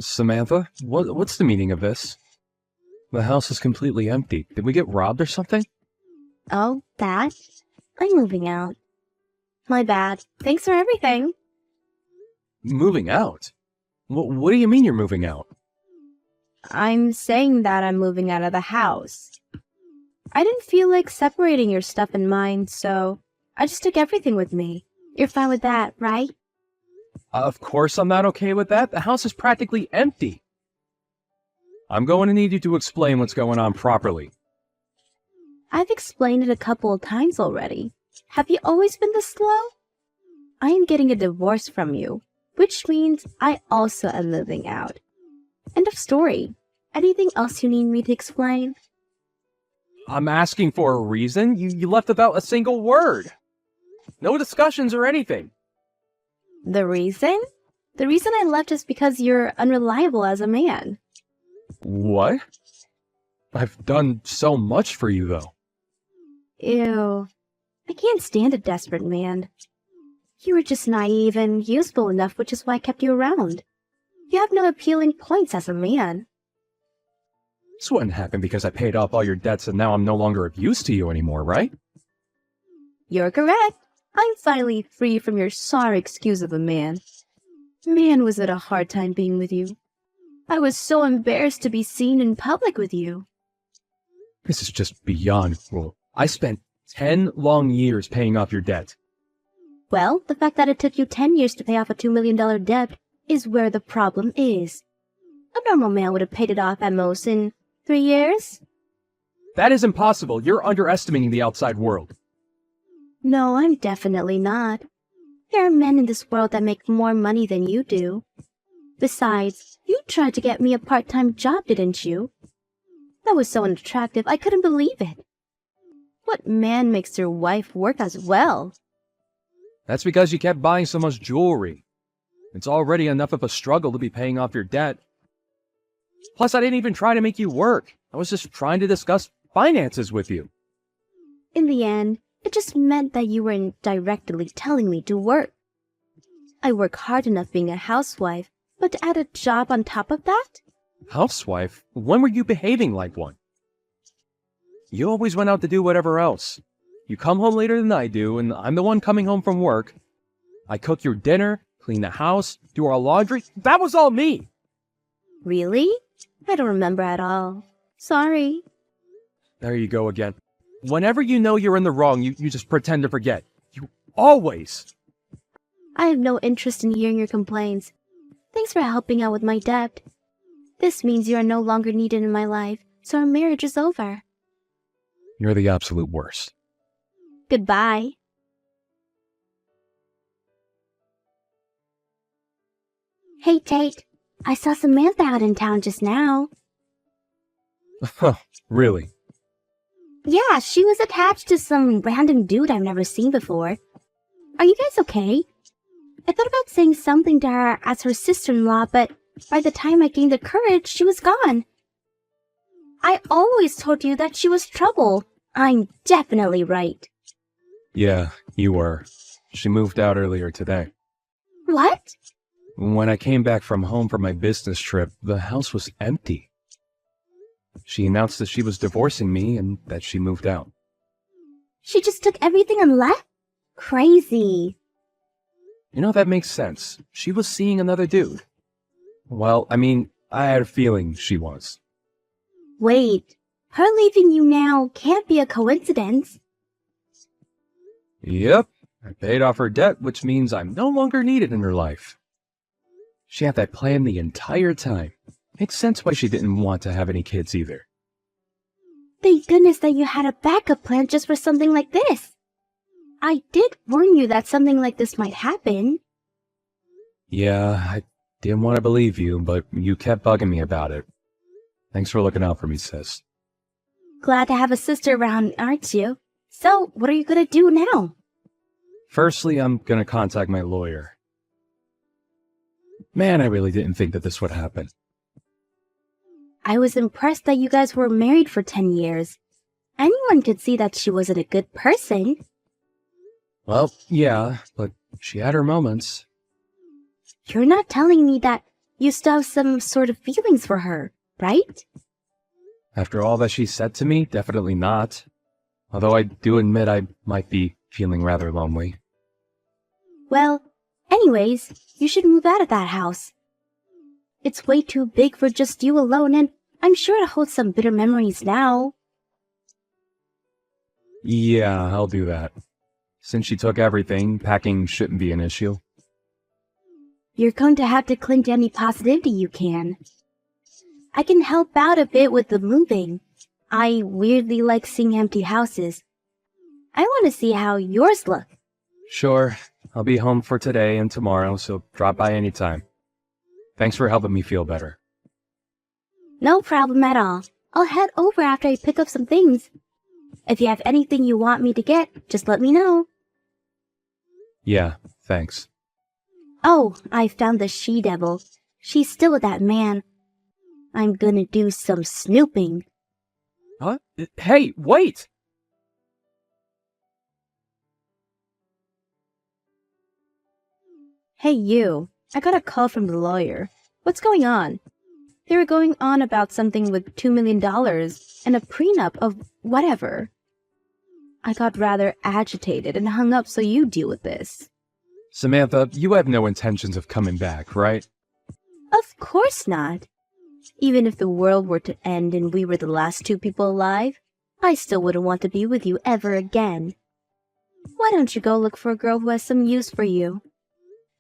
Samantha, what's the meaning of this? The house is completely empty. Did we get robbed or something? Oh, that? I'm moving out. My bad. Thanks for everything. Moving out? What do you mean you're moving out? I'm saying that I'm moving out of the house. I didn't feel like separating your stuff and mine, so I just took everything with me. You're fine with that, right? Of course I'm not okay with that. The house is practically empty. I'm going to need you to explain what's going on properly. I've explained it a couple of times already. Have you always been this slow? I am getting a divorce from you, which means I also am moving out. End of story. Anything else you need me to explain? I'm asking for a reason. You left without a single word. No discussions or anything. The reason? The reason I left is because you're unreliable as a man. What? I've done so much for you, though. Ew. I can't stand a desperate man. You were just naive and useful enough, which is why I kept you around. You have no appealing points as a man. This wouldn't happen because I paid off all your debts and now I'm no longer of use to you anymore, right? You're correct. I'm finally free from your sorry excuse of a man. Man, was it a hard time being with you. I was so embarrassed to be seen in public with you. This is just beyond cruel. I spent 10 long years paying off your debt. Well, the fact that it took you 10 years to pay off a $2 million debt is where the problem is. A normal man would have paid it off at most in 3 years. That is impossible. You're underestimating the outside world. No, I'm definitely not. There are men in this world that make more money than you do. Besides, you tried to get me a part-time job, didn't you? That was so unattractive, I couldn't believe it. What man makes their wife work as well? That's because you kept buying so much jewelry. It's already enough of a struggle to be paying off your debt. Plus, I didn't even try to make you work. I was just trying to discuss finances with you. In the end, it just meant that you were indirectly telling me to work. I work hard enough being a housewife, but to add a job on top of that? Housewife? When were you behaving like one? You always went out to do whatever else. You come home later than I do, and I'm the one coming home from work. I cook your dinner, clean the house, do our laundry. That was all me! Really? I don't remember at all. Sorry. There you go again. Whenever you know you're in the wrong, you just pretend to forget. You always! I have no interest in hearing your complaints. Thanks for helping out with my debt. This means you are no longer needed in my life, so our marriage is over. You're the absolute worst. Goodbye. Hey, Tate. I saw Samantha out in town just now. Huh, really? Yeah, she was attached to some random dude I've never seen before. Are you guys okay? I thought about saying something to her as her sister-in-law, but by the time I gained the courage, she was gone. I always told you that she was trouble. I'm definitely right. Yeah, you were. She moved out earlier today. What? When I came back from home from my business trip, the house was empty. She announced that she was divorcing me and that she moved out. She just took everything and left? Crazy. You know, that makes sense. She was seeing another dude. Well, I mean, I had a feeling she was. Wait, her leaving you now can't be a coincidence. Yep, I paid off her debt, which means I'm no longer needed in her life. She had that plan the entire time. Makes sense why she didn't want to have any kids either. Thank goodness that you had a backup plan just for something like this. I did warn you that something like this might happen. Yeah, I didn't want to believe you, but you kept bugging me about it. Thanks for looking out for me, sis. Glad to have a sister around, aren't you? So, what are you gonna do now? Firstly, I'm gonna contact my lawyer. Man, I really didn't think that this would happen. I was impressed that you guys were married for 10 years. Anyone could see that she wasn't a good person. Well, yeah, but she had her moments. You're not telling me that You still have some sort of feelings for her, right? After all that she said to me, definitely not. Although I do admit I might be feeling rather lonely. Well, anyways, you should move out of that house. It's way too big for just you alone, and I'm sure it holds some bitter memories now. Yeah, I'll do that. Since she took everything, packing shouldn't be an issue. You're going to have to cling to any positivity you can. I can help out a bit with the moving. I weirdly like seeing empty houses. I want to see how yours look. Sure, I'll be home for today and tomorrow, so drop by anytime. Thanks for helping me feel better. No problem at all. I'll head over after I pick up some things. If you have anything you want me to get, just let me know. Yeah, thanks. Oh, I found the she-devil. She's still with that man. I'm gonna do some snooping. Huh? Hey, wait! Hey you, I got a call from the lawyer. What's going on? They were going on about something with $2 million and a prenup of whatever. I got rather agitated and hung up, so you deal with this. Samantha, you have no intentions of coming back, right? Of course not. Even if the world were to end and we were the last two people alive, I still wouldn't want to be with you ever again. Why don't you go look for a girl who has some use for you?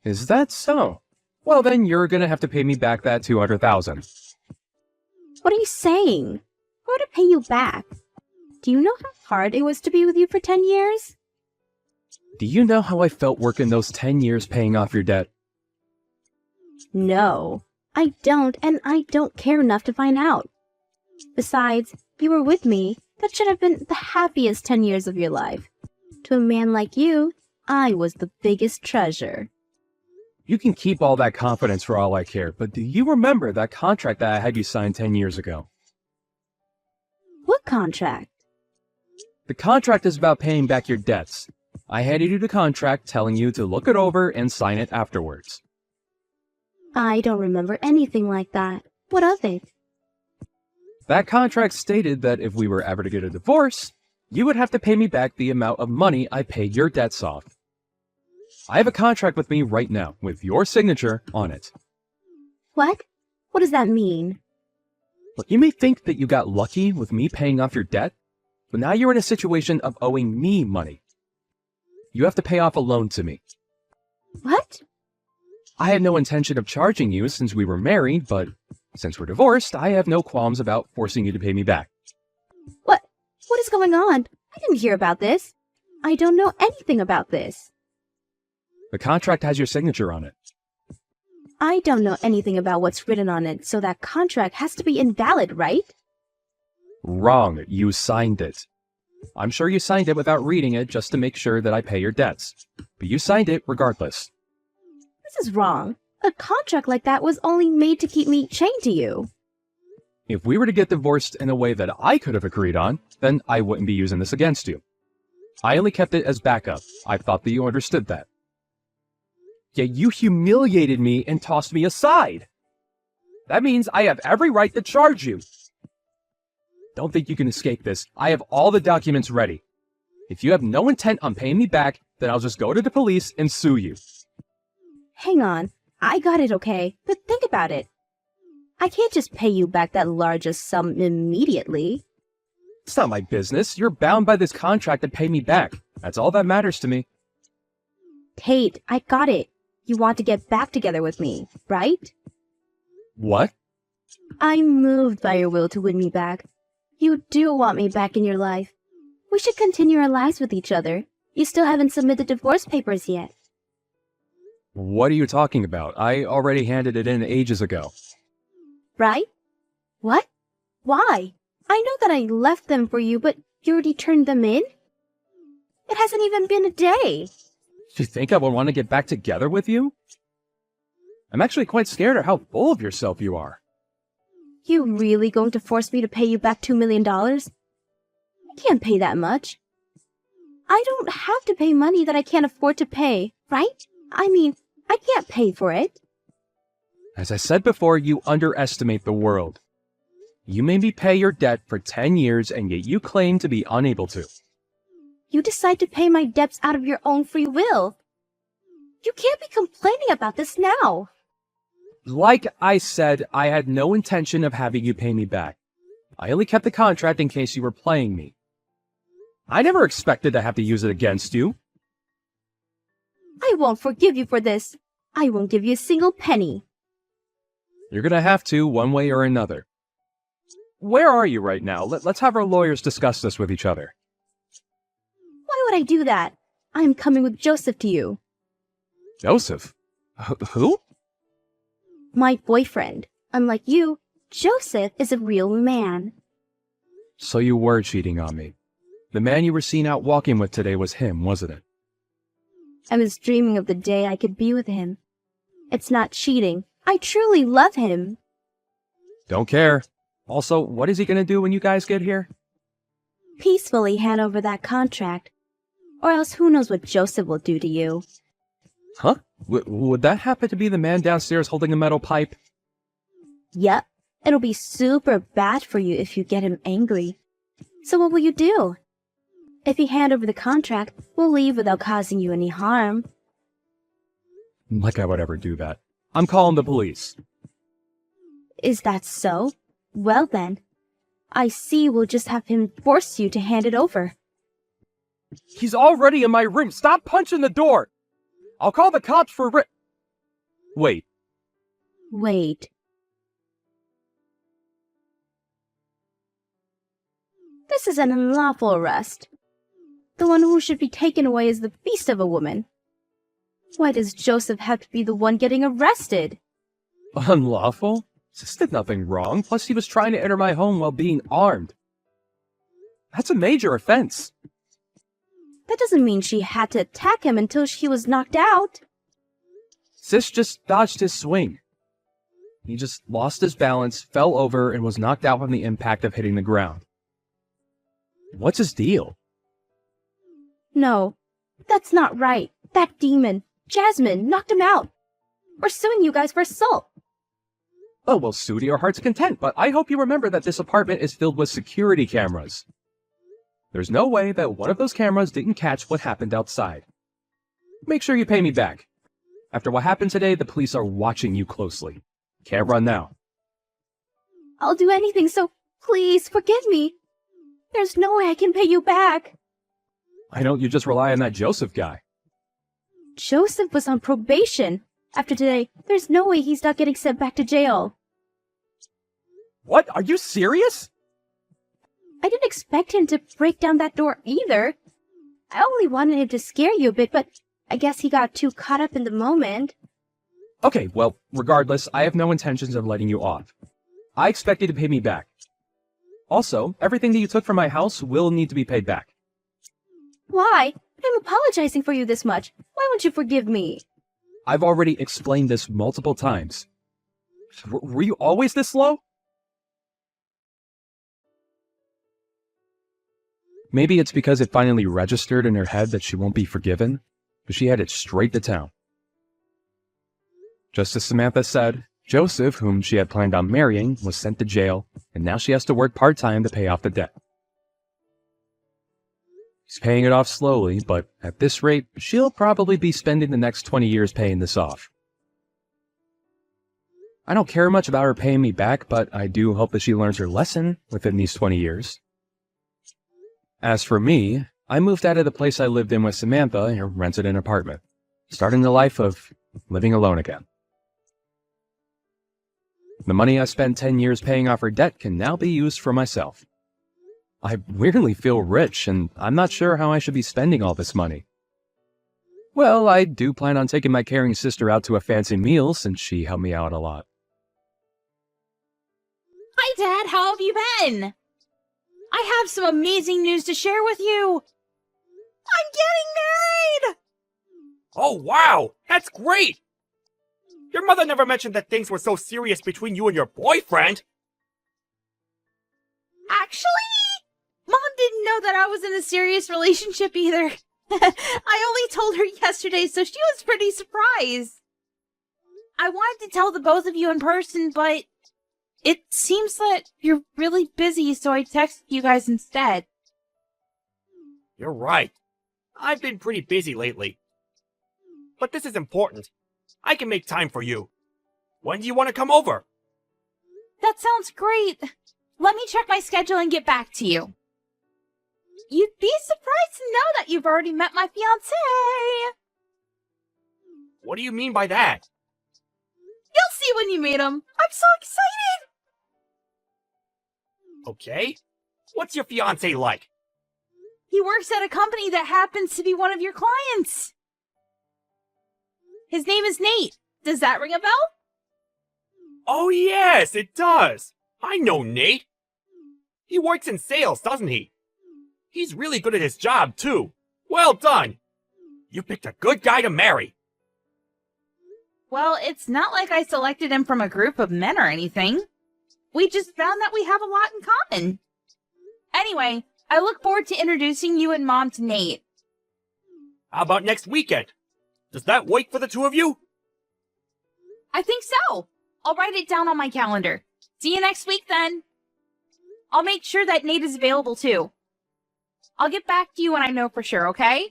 Is that so? Well, then you're gonna have to pay me back that $200,000. What are you saying? How to pay you back? Do you know how hard it was to be with you for 10 years? Do you know how I felt working those 10 years paying off your debt? No, I don't, and I don't care enough to find out. Besides, you were with me. That should have been the happiest 10 years of your life. To a man like you, I was the biggest treasure. You can keep all that confidence for all I care, but do you remember that contract that I had you sign 10 years ago? What contract? The contract is about paying back your debts. I handed you the contract telling you to look it over and sign it afterwards. I don't remember anything like that. What of it? That contract stated that if we were ever to get a divorce, you would have to pay me back the amount of money I paid your debts off. I have a contract with me right now, with your signature on it. What? What does that mean? Look, you may think that you got lucky with me paying off your debt, but now you're in a situation of owing me money. You have to pay off a loan to me. What? I had no intention of charging you since we were married, but since we're divorced, I have no qualms about forcing you to pay me back. What? What is going on? I didn't hear about this. I don't know anything about this. The contract has your signature on it. I don't know anything about what's written on it, so that contract has to be invalid, right? Wrong. You signed it. I'm sure you signed it without reading it just to make sure that I pay your debts. But you signed it regardless. This is wrong. A contract like that was only made to keep me chained to you. If we were to get divorced in a way that I could have agreed on, then I wouldn't be using this against you. I only kept it as backup. I thought that you understood that. Yet you humiliated me and tossed me aside. That means I have every right to charge you. Don't think you can escape this. I have all the documents ready. If you have no intent on paying me back, then I'll just go to the police and sue you. Hang on. I got it, okay? But think about it. I can't just pay you back that largest sum immediately. It's not my business. You're bound by this contract to pay me back. That's all that matters to me. Kate, I got it. You want to get back together with me, right? What? I'm moved by your will to win me back. You do want me back in your life. We should continue our lives with each other. You still haven't submitted divorce papers yet. What are you talking about? I already handed it in ages ago. Right? What? Why? I know that I left them for you, but you already turned them in? It hasn't even been a day. Do you think I would want to get back together with you? I'm actually quite scared of how full of yourself you are. You really going to force me to pay you back $2 million? I can't pay that much. I don't have to pay money that I can't afford to pay, right? I mean, I can't pay for it. As I said before, you underestimate the world. You made me pay your debt for 10 years, and yet you claim to be unable to. You decide to pay my debts out of your own free will. You can't be complaining about this now. Like I said, I had no intention of having you pay me back. I only kept the contract in case you were playing me. I never expected to have to use it against you. I won't forgive you for this. I won't give you a single penny. You're gonna have to, one way or another. Where are you right now? Let's have our lawyers discuss this with each other. Why would I do that? I am coming with Joseph to you. Joseph? Who? My boyfriend. Unlike you, Joseph is a real man. So you were cheating on me. The man you were seen out walking with today was him, wasn't it? I was dreaming of the day I could be with him. It's not cheating. I truly love him. Don't care. Also, what is he gonna do when you guys get here? Peacefully hand over that contract. Or else who knows what Joseph will do to you. Huh? Would that happen to be the man downstairs holding a metal pipe? Yep. It'll be super bad for you if you get him angry. So what will you do? If you hand over the contract, we'll leave without causing you any harm. Like I would ever do that. I'm calling the police. Is that so? Well then, I see we'll just have him force you to hand it over. He's already in my room. Stop punching the door. I'll call the cops for Wait. Wait. This is an unlawful arrest. The one who should be taken away is the beast of a woman. Why does Joseph have to be the one getting arrested? Unlawful? Sis did nothing wrong. Plus, he was trying to enter my home while being armed. That's a major offense. That doesn't mean she had to attack him until he was knocked out. Sis just dodged his swing. He just lost his balance, fell over, and was knocked out from the impact of hitting the ground. What's his deal? No, that's not right. That demon, Jasmine, knocked him out. We're suing you guys for assault. Oh, well, sue to your heart's content, but I hope you remember that this apartment is filled with security cameras. There's no way that one of those cameras didn't catch what happened outside. Make sure you pay me back. After what happened today, the police are watching you closely. Can't run now. I'll do anything, so please forgive me. There's no way I can pay you back. Why don't you just rely on that Joseph guy? Joseph was on probation. After today, there's no way he's not getting sent back to jail. What? Are you serious? I didn't expect him to break down that door either. I only wanted him to scare you a bit, but I guess he got too caught up in the moment. Okay, well, regardless, I have no intentions of letting you off. I expect you to pay me back. Also, everything that you took from my house will need to be paid back. Why? I'm apologizing for you this much. Why won't you forgive me? I've already explained this multiple times. Were you always this slow? Maybe it's because it finally registered in her head that she won't be forgiven, but she headed straight to town. Just as Samantha said, Joseph, whom she had planned on marrying, was sent to jail, and now she has to work part-time to pay off the debt. He's paying it off slowly, but at this rate, she'll probably be spending the next 20 years paying this off. I don't care much about her paying me back, but I do hope that she learns her lesson within these 20 years. As for me, I moved out of the place I lived in with Samantha and rented an apartment, starting the life of living alone again. The money I spent 10 years paying off her debt can now be used for myself. I weirdly feel rich, and I'm not sure how I should be spending all this money. Well, I do plan on taking my caring sister out to a fancy meal since she helped me out a lot. Hi, Dad. How have you been? I have some amazing news to share with you. I'm getting married! Oh, wow! That's great! Your mother never mentioned that things were so serious between you and your boyfriend! Actually, Mom didn't know that I was in a serious relationship either. I only told her yesterday, so she was pretty surprised. I wanted to tell the both of you in person, but it seems that you're really busy, so I texted you guys instead. You're right. I've been pretty busy lately. But this is important. I can make time for you. When do you want to come over? That sounds great. Let me check my schedule and get back to you. You'd be surprised to know that you've already met my fiancé. What do you mean by that? You'll see when you meet him. I'm so excited. Okay. What's your fiancé like? He works at a company that happens to be one of your clients. His name is Nate. Does that ring a bell? Oh yes, it does. I know Nate. He works in sales, doesn't he? He's really good at his job, too. Well done. You picked a good guy to marry. Well, it's not like I selected him from a group of men or anything. We just found that we have a lot in common. Anyway, I look forward to introducing you and Mom to Nate. How about next weekend? Does that work for the two of you? I think so. I'll write it down on my calendar. See you next week then. I'll make sure that Nate is available too. I'll get back to you when I know for sure, okay?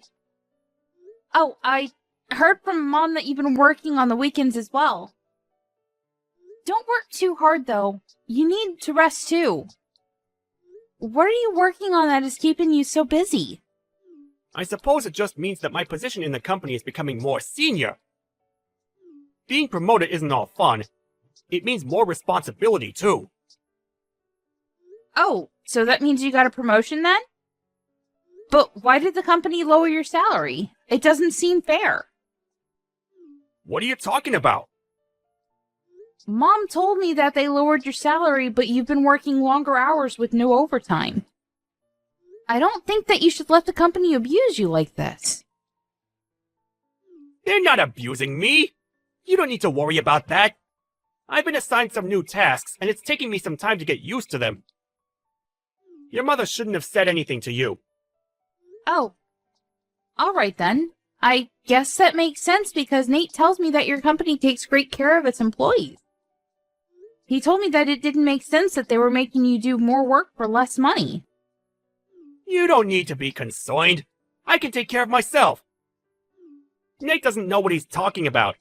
Oh, I heard from Mom that you've been working on the weekends as well. Don't work too hard, though. You need to rest too. What are you working on that is keeping you so busy? I suppose it just means that my position in the company is becoming more senior. Being promoted isn't all fun. It means more responsibility, too. Oh, so that means you got a promotion then? But why did the company lower your salary? It doesn't seem fair. What are you talking about? Mom told me that they lowered your salary, but you've been working longer hours with no overtime. I don't think that you should let the company abuse you like this. They're not abusing me. You don't need to worry about that. I've been assigned some new tasks, and it's taking me some time to get used to them. Your mother shouldn't have said anything to you. Oh. All right then. I guess that makes sense because Nate tells me that your company takes great care of its employees. He told me that it didn't make sense that they were making you do more work for less money. You don't need to be concerned. I can take care of myself. Nate doesn't know what he's talking about.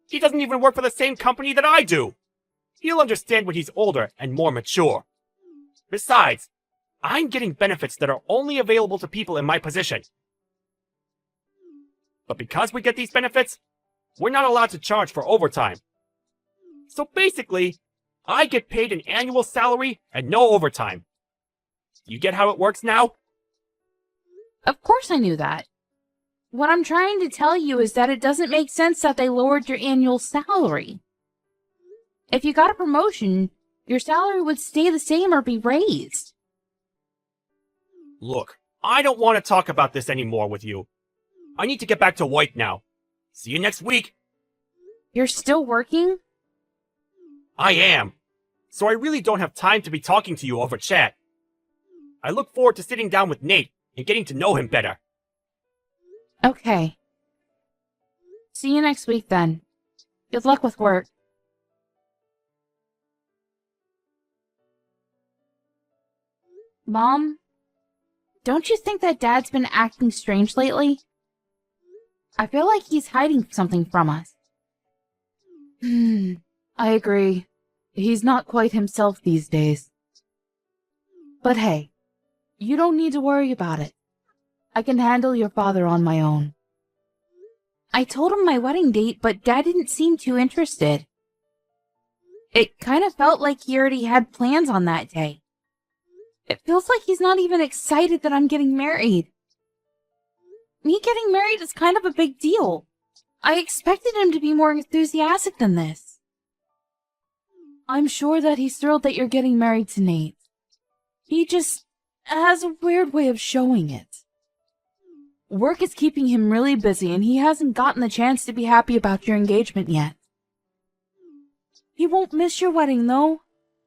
He doesn't even work for the same company that I do. He'll understand when he's older and more mature. Besides, I'm getting benefits that are only available to people in my position. But because we get these benefits, we're not allowed to charge for overtime. So basically, I get paid an annual salary and no overtime. You get how it works now? Of course I knew that. What I'm trying to tell you is that it doesn't make sense that they lowered your annual salary. If you got a promotion, your salary would stay the same or be raised. Look, I don't want to talk about this anymore with you. I need to get back to work now. See you next week. You're still working? I am. So I really don't have time to be talking to you over chat. I look forward to sitting down with Nate and getting to know him better. Okay. See you next week then. Good luck with work. Mom, don't you think that Dad's been acting strange lately? I feel like he's hiding something from us. I agree. He's not quite himself these days. But hey, you don't need to worry about it. I can handle your father on my own. I told him my wedding date, but Dad didn't seem too interested. It kind of felt like he already had plans on that day. It feels like he's not even excited that I'm getting married. Me getting married is kind of a big deal. I expected him to be more enthusiastic than this. I'm sure that he's thrilled that you're getting married to Nate. He just has a weird way of showing it. Work is keeping him really busy, and he hasn't gotten the chance to be happy about your engagement yet. He won't miss your wedding, though.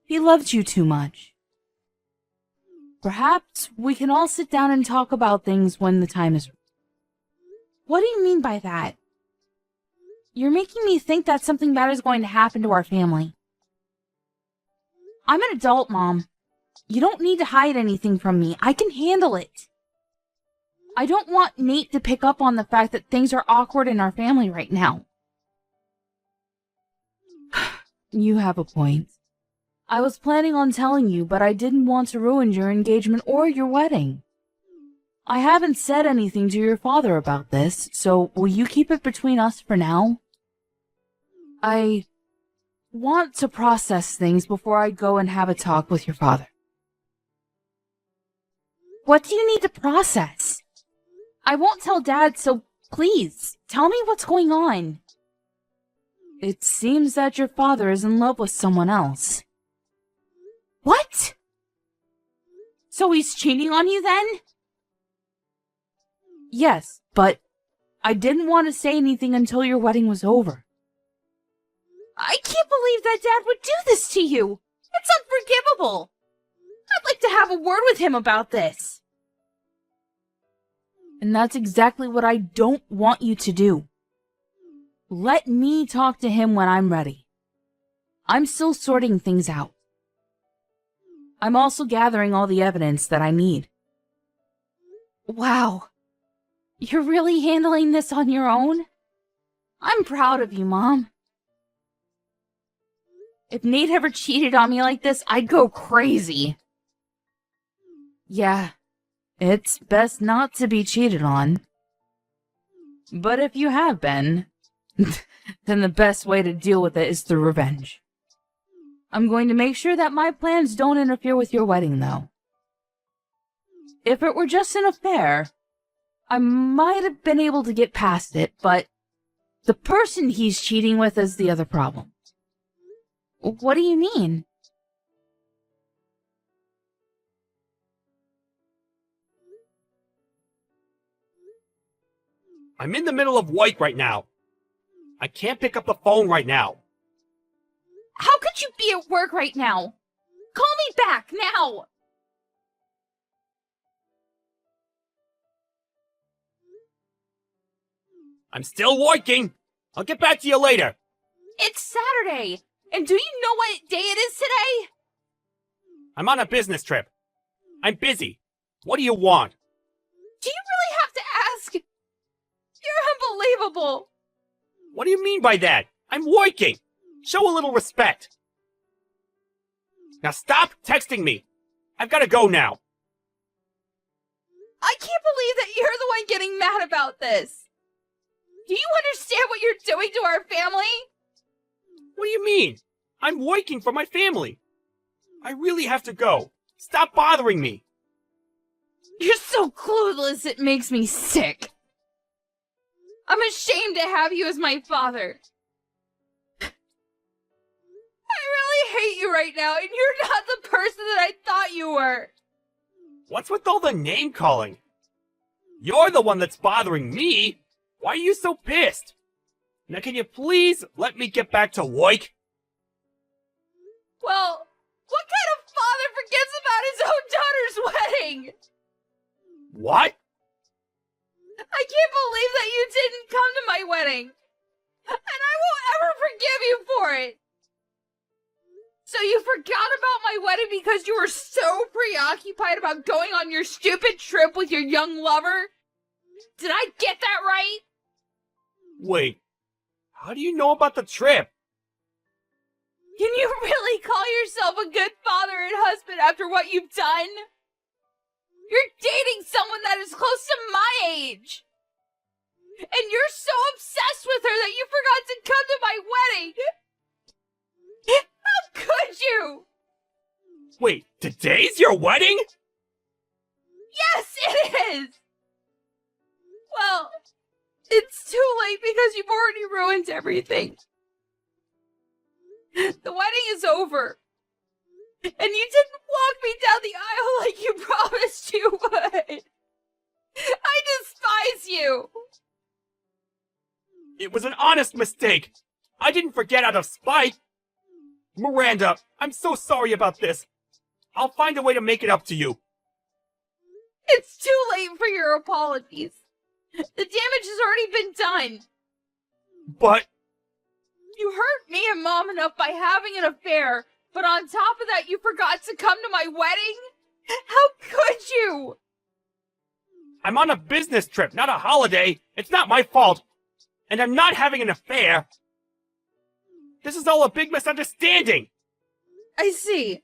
He loves you too much. Perhaps we can all sit down and talk about things when the time is right. What do you mean by that? You're making me think that something bad is going to happen to our family. I'm an adult, Mom. You don't need to hide anything from me. I can handle it. I don't want Nate to pick up on the fact that things are awkward in our family right now. You have a point. I was planning on telling you, but I didn't want to ruin your engagement or your wedding. I haven't said anything to your father about this, so will you keep it between us for now? I want to process things before I go and have a talk with your father. What do you need to process? I won't tell Dad, so please, tell me what's going on. It seems that your father is in love with someone else. What? So he's cheating on you then? Yes, but I didn't want to say anything until your wedding was over. I can't believe that Dad would do this to you. It's unforgivable. I'd like to have a word with him about this. And that's exactly what I don't want you to do. Let me talk to him when I'm ready. I'm still sorting things out. I'm also gathering all the evidence that I need. Wow. You're really handling this on your own? I'm proud of you, Mom. If Nate ever cheated on me like this, I'd go crazy. Yeah, it's best not to be cheated on. But if you have been, then the best way to deal with it is through revenge. I'm going to make sure that my plans don't interfere with your wedding, though. If it were just an affair, I might have been able to get past it, but the person he's cheating with is the other problem. What do you mean? I'm in the middle of work right now. I can't pick up the phone right now. How could you be at work right now? Call me back, now! I'm still working. I'll get back to you later. It's Saturday, and do you know what day it is today? I'm on a business trip. I'm busy. What do you want? Do you really have to ask? You're unbelievable. What do you mean by that? I'm working. Show a little respect. Now stop texting me. I've got to go now. I can't believe that you're the one getting mad about this. Do you understand what you're doing to our family? What do you mean? I'm working for my family. I really have to go. Stop bothering me. You're so clueless, it makes me sick. I'm ashamed to have you as my father. I really hate you right now, and you're not the person that I thought you were. What's with all the name calling? You're the one that's bothering me. Why are you so pissed? Now can you please let me get back to work? Well, what kind of father forgets about his own daughter's wedding? What? I can't believe that you didn't come to my wedding. And I won't ever forgive you for it. So you forgot about my wedding because you were so preoccupied about going on your stupid trip with your young lover? Did I get that right? Wait, how do you know about the trip? Can you really call yourself a good father and husband after what you've done? You're dating someone that is close to my age. And you're so obsessed with her that you forgot to come to my wedding. How could you? Wait, today's your wedding? Yes, it is. Well, it's too late because you've already ruined everything. The wedding is over. And you didn't walk me down the aisle like you promised you would. I despise you. It was an honest mistake. I didn't forget out of spite. Miranda, I'm so sorry about this. I'll find a way to make it up to you. It's too late for your apologies. The damage has already been done. But You hurt me and Mom enough by having an affair, but on top of that, you forgot to come to my wedding? How could you? I'm on a business trip, not a holiday. It's not my fault. And I'm not having an affair. This is all a big misunderstanding. I see.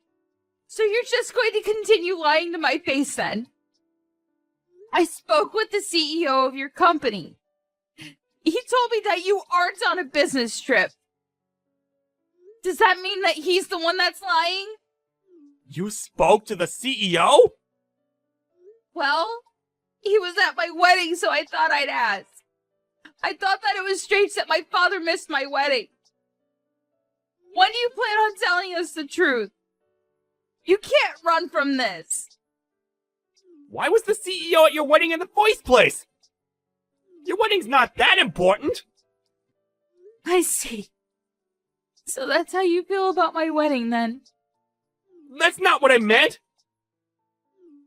So you're just going to continue lying to my face then? I spoke with the CEO of your company. He told me that you aren't on a business trip. Does that mean that he's the one that's lying? You spoke to the CEO? Well, he was at my wedding, so I thought I'd ask. I thought that it was strange that my father missed my wedding. When do you plan on telling us the truth? You can't run from this. Why was the CEO at your wedding in the first place? Your wedding's not that important. I see. So that's how you feel about my wedding, then? That's not what I meant.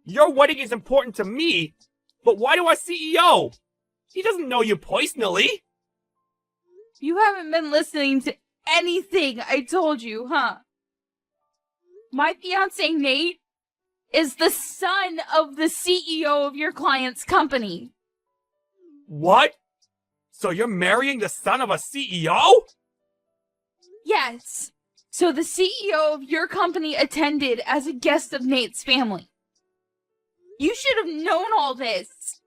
Your wedding is important to me, but why to our CEO? He doesn't know you personally. You haven't been listening to anything I told you, huh? My fiancé, Nate, is the son of the CEO of your client's company. What? So you're marrying the son of a CEO? Yes. So the CEO of your company attended as a guest of Nate's family. You should have known all this.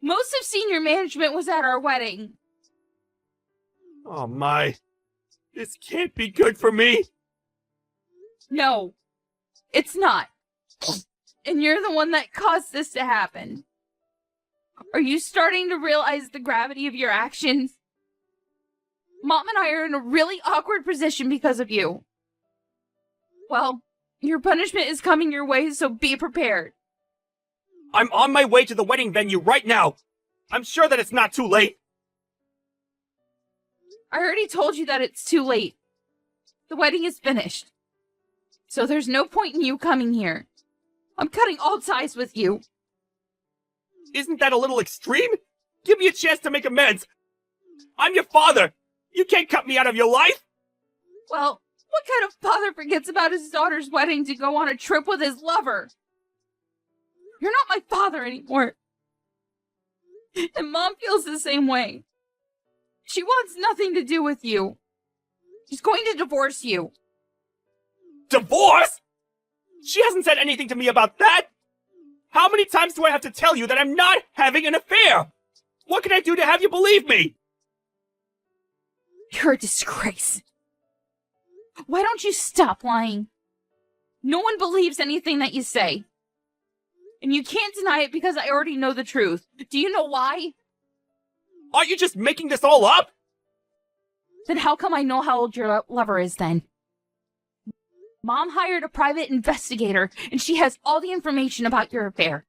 Most of senior management was at our wedding. Oh my. This can't be good for me. No, it's not. And you're the one that caused this to happen. Are you starting to realize the gravity of your actions? Mom and I are in a really awkward position because of you. Well, your punishment is coming your way, so be prepared. I'm on my way to the wedding venue right now. I'm sure that it's not too late. I already told you that it's too late. The wedding is finished. So there's no point in you coming here. I'm cutting all ties with you. Isn't that a little extreme? Give me a chance to make amends. I'm your father. You can't cut me out of your life. Well, what kind of father forgets about his daughter's wedding to go on a trip with his lover? You're not my father anymore. And Mom feels the same way. She wants nothing to do with you. She's going to divorce you. Divorce? She hasn't said anything to me about that. How many times do I have to tell you that I'm not having an affair? What can I do to have you believe me? You're a disgrace. Why don't you stop lying? No one believes anything that you say. And you can't deny it because I already know the truth. Do you know why? Aren't you just making this all up? Then how come I know how old your lover is then? Mom hired a private investigator, and she has all the information about your affair.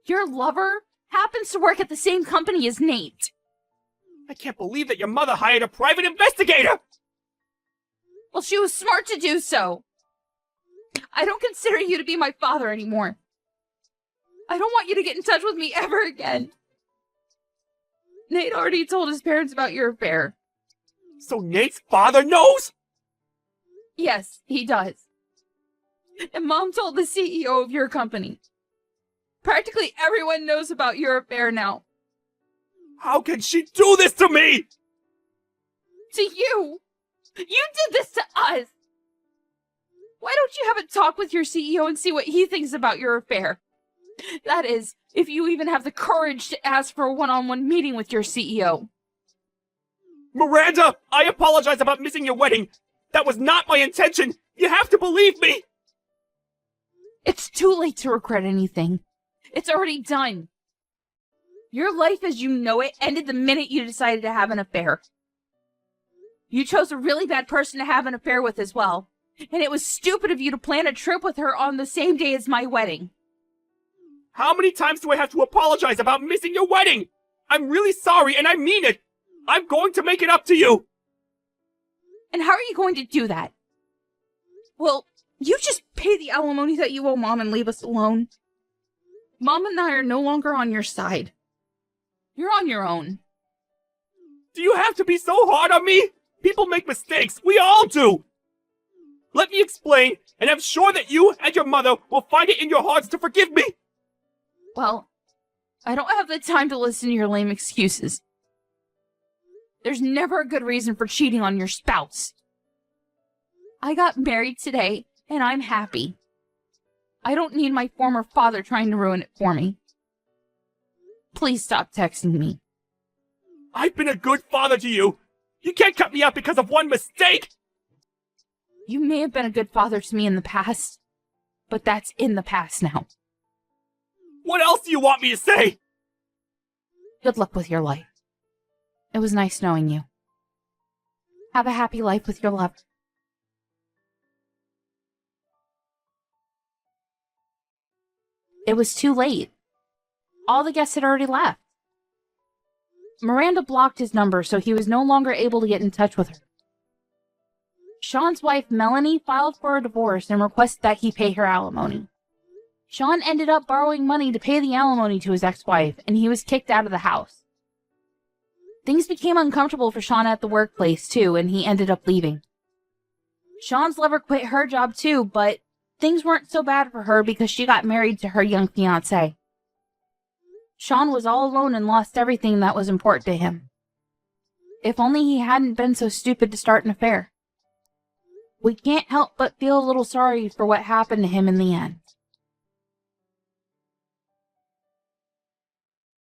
Your lover happens to work at the same company as Nate. I can't believe that your mother hired a private investigator! Well, she was smart to do so. I don't consider you to be my father anymore. I don't want you to get in touch with me ever again. Nate already told his parents about your affair. So Nate's father knows? Yes, he does. And Mom told the CEO of your company. Practically everyone knows about your affair now. How can she do this to me? To you? You did this to us! Why don't you have a talk with your CEO and see what he thinks about your affair? That is, if you even have the courage to ask for a one-on-one meeting with your CEO. Miranda, I apologize about missing your wedding. That was not my intention. You have to believe me. It's too late to regret anything. It's already done. Your life as you know it ended the minute you decided to have an affair. You chose a really bad person to have an affair with as well. And it was stupid of you to plan a trip with her on the same day as my wedding. How many times do I have to apologize about missing your wedding? I'm really sorry, and I mean it. I'm going to make it up to you. And how are you going to do that? Well, you just pay the alimony that you owe Mom and leave us alone. Mom and I are no longer on your side. You're on your own. Do you have to be so hard on me? People make mistakes. We all do. Let me explain, and I'm sure that you and your mother will find it in your hearts to forgive me. Well, I don't have the time to listen to your lame excuses. There's never a good reason for cheating on your spouse. I got married today, and I'm happy. I don't need my former father trying to ruin it for me. Please stop texting me. I've been a good father to you. You can't cut me out because of one mistake. You may have been a good father to me in the past, but that's in the past now. What else do you want me to say? Good luck with your life. It was nice knowing you. Have a happy life with your lover. It was too late. All the guests had already left. Miranda blocked his number, so he was no longer able to get in touch with her. Sean's wife, Melanie, filed for a divorce and requested that he pay her alimony. Sean ended up borrowing money to pay the alimony to his ex-wife, and he was kicked out of the house. Things became uncomfortable for Sean at the workplace, too, and he ended up leaving. Sean's lover quit her job, too, but things weren't so bad for her because she got married to her young fiancé. Sean was all alone and lost everything that was important to him. If only he hadn't been so stupid to start an affair. We can't help but feel a little sorry for what happened to him in the end.